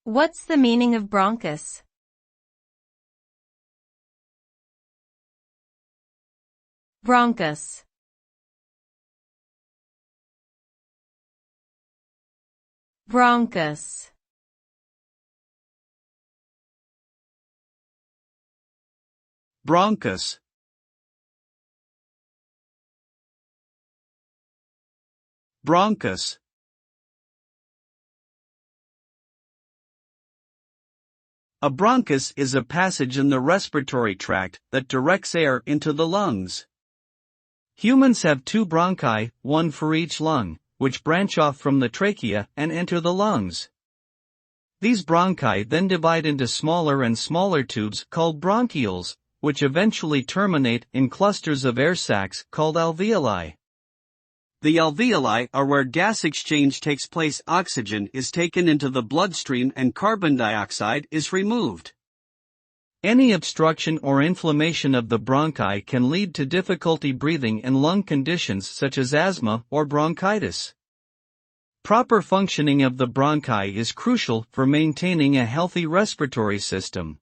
What's the meaning of bronchus? Bronchus. Bronchus. Bronchus. Bronchus. A bronchus is a passage in the respiratory tract that directs air into the lungs. Humans have two bronchi, one for each lung, which branch off from the trachea and enter the lungs. These bronchi then divide into smaller and smaller tubes called bronchioles, which eventually terminate in clusters of air sacs called alveoli. The alveoli are where gas exchange takes place. Oxygen is taken into the bloodstream and carbon dioxide is removed. Any obstruction or inflammation of the bronchi can lead to difficulty breathing and lung conditions such as asthma or bronchitis. Proper functioning of the bronchi is crucial for maintaining a healthy respiratory system.